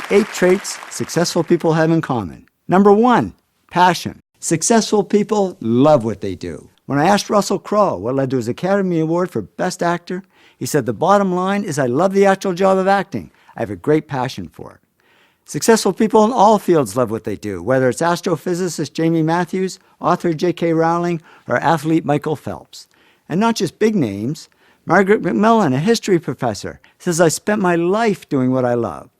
8 traits successful people have in common. Number 1, passion. Successful people love what they do. When I asked Russell Crowe what led to his Academy Award for Best Actor, he said, "The bottom line is I love the actual job of acting. I have a great passion for it." Successful people in all fields love what they do, whether it's astrophysicist Jamie Matthews, author J.K. Rowling, or athlete Michael Phelps. And not just big names. Margaret McMillan, a history professor, says, "I spent my life doing what I love."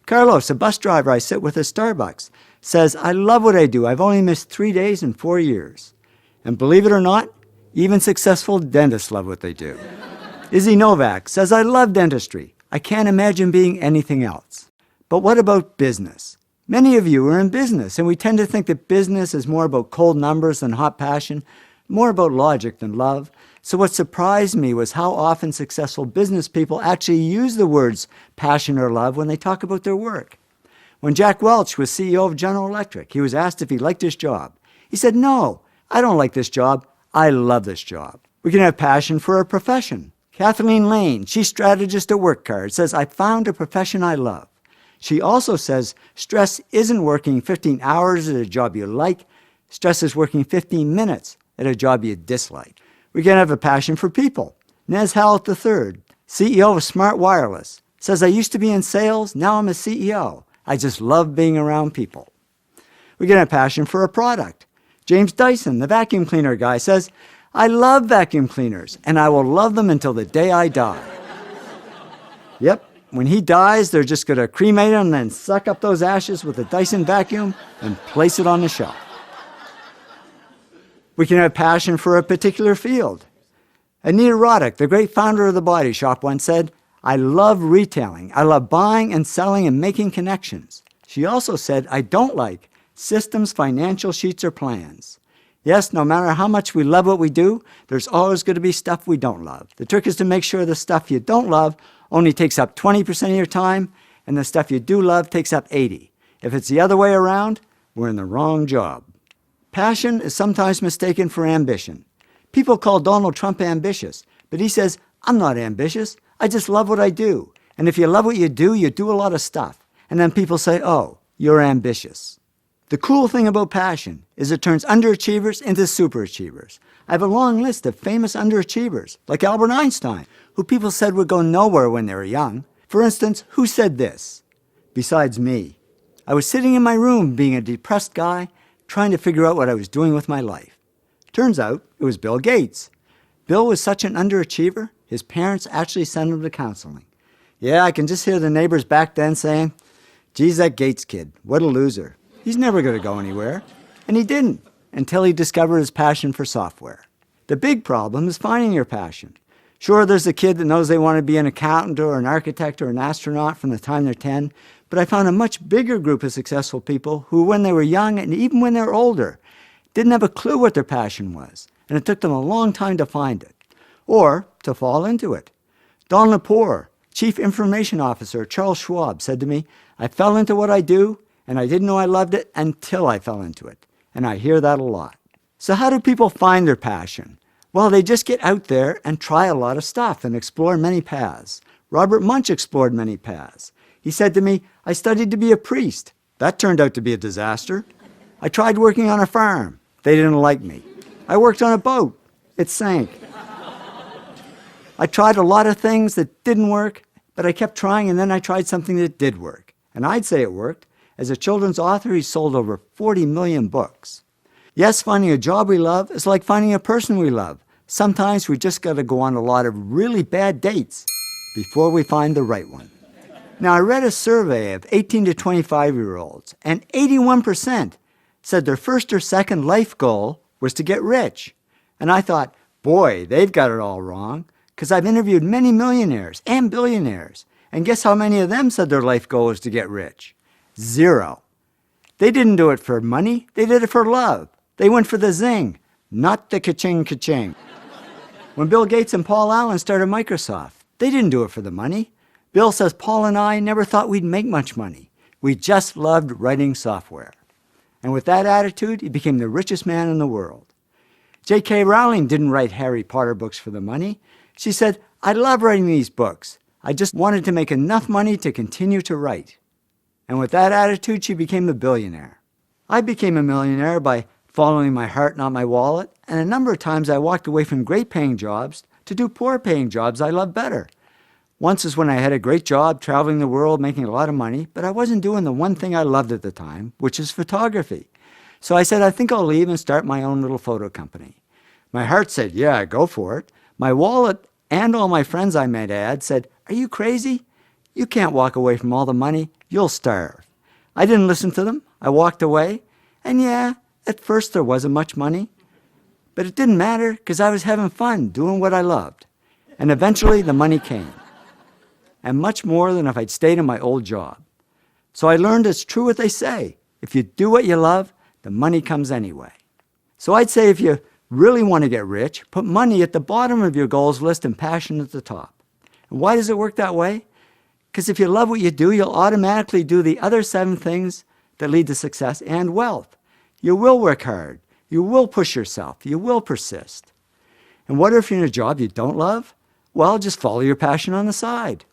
Carlos, a bus driver I sit with at Starbucks, says, "I love what I do. I've only missed 3 days in 4 years." And believe it or not, even successful dentists love what they do. Izzy Novak says, "I love dentistry. I can't imagine being anything else." But what about business? Many of you are in business, and we tend to think that business is more about cold numbers than hot passion, more about logic than love. So what surprised me was how often successful business people actually use the words passion or love when they talk about their work. When Jack Welch was CEO of General Electric, he was asked if he liked his job. He said, "No, I don't like this job. I love this job." We can have passion for a profession. Kathleen Lane, chief strategist at WorkCard, says, "I found a profession I love." She also says, stress isn't working 15 hours at a job you like. Stress is working 15 minutes at a job you dislike. We can have a passion for people. Nez Hallett III, CEO of Smart Wireless, says, "I used to be in sales, now I'm a CEO. I just love being around people." We can have passion for a product. James Dyson, the vacuum cleaner guy, says, "I love vacuum cleaners, and I will love them until the day I die." Yep, when he dies, they're just going to cremate him and then suck up those ashes with a Dyson vacuum and place it on the shelf. We can have passion for a particular field. Anita Roddick, the great founder of The Body Shop, once said, "I love retailing. I love buying and selling and making connections." She also said, "I don't like systems, financial sheets, or plans." Yes, no matter how much we love what we do, there's always going to be stuff we don't love. The trick is to make sure the stuff you don't love only takes up 20% of your time, and the stuff you do love takes up 80%. If it's the other way around, we're in the wrong job. Passion is sometimes mistaken for ambition. People call Donald Trump ambitious, but he says, "I'm not ambitious. I just love what I do." And if you love what you do a lot of stuff. And then people say, "Oh, you're ambitious." The cool thing about passion is it turns underachievers into superachievers. I have a long list of famous underachievers, like Albert Einstein, who people said would go nowhere when they were young. For instance, who said this? Besides me. I was sitting in my room being a depressed guy, trying to figure out what I was doing with my life. Turns out it was Bill Gates. Bill was such an underachiever, his parents actually sent him to counseling. Yeah, I can just hear the neighbors back then saying, "Geez, that Gates kid, what a loser. He's never going to go anywhere." And he didn't, until he discovered his passion for software. The big problem is finding your passion. Sure, there's the kid that knows they want to be an accountant or an architect or an astronaut from the time they're 10, but I found a much bigger group of successful people who, when they were young and even when they were older, didn't have a clue what their passion was, and it took them a long time to find it, or to fall into it. Don Lepore, Chief Information Officer at Charles Schwab, said to me, "I fell into what I do, and I didn't know I loved it until I fell into it." And I hear that a lot. So how do people find their passion? Well, they just get out there and try a lot of stuff and explore many paths. Robert Munch explored many paths. He said to me, "I studied to be a priest. That turned out to be a disaster. I tried working on a farm. They didn't like me. I worked on a boat. It sank. I tried a lot of things that didn't work, but I kept trying, and then I tried something that did work. And I'd say it worked. As a children's author, he sold over 40 million books." Yes, finding a job we love is like finding a person we love. Sometimes we just got to go on a lot of really bad dates before we find the right one. Now, I read a survey of 18 to 25-year-olds, and 81% said their first or second life goal was to get rich. And I thought, boy, they've got it all wrong, because I've interviewed many millionaires and billionaires, and guess how many of them said their life goal was to get rich? 0. They didn't do it for money, they did it for love. They went for the zing, not the ka-ching ka-ching. When Bill Gates and Paul Allen started Microsoft, they didn't do it for the money. Bill says Paul and I never thought we'd make much money. We just loved writing software. And with that attitude, he became the richest man in the world. J.K. Rowling didn't write Harry Potter books for the money. She said, "I love writing these books. I just wanted to make enough money to continue to write." And with that attitude, she became a billionaire. I became a millionaire by following my heart, not my wallet, and a number of times I walked away from great-paying jobs to do poor-paying jobs I love better. Once is when I had a great job traveling the world, making a lot of money, but I wasn't doing the one thing I loved at the time, which is photography. So I said, I think I'll leave and start my own little photo company. My heart said, yeah, go for it. My wallet and all my friends, I might add, said, are you crazy? You can't walk away from all the money. You'll starve. I didn't listen to them. I walked away. And yeah, at first there wasn't much money. But it didn't matter because I was having fun doing what I loved. And eventually the money came. And much more than if I'd stayed in my old job. So I learned it's true what they say. If you do what you love, the money comes anyway. So I'd say if you really want to get rich, put money at the bottom of your goals list and passion at the top. And why does it work that way? Because if you love what you do, you'll automatically do the other 7 things that lead to success and wealth. You will work hard. You will push yourself. You will persist. And what if you're in a job you don't love? Well, just follow your passion on the side.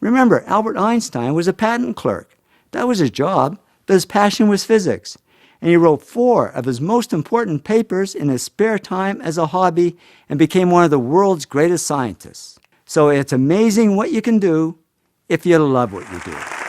Remember, Albert Einstein was a patent clerk. That was his job, but his passion was physics. And he wrote 4 of his most important papers in his spare time as a hobby and became one of the world's greatest scientists. So it's amazing what you can do if you love what you do.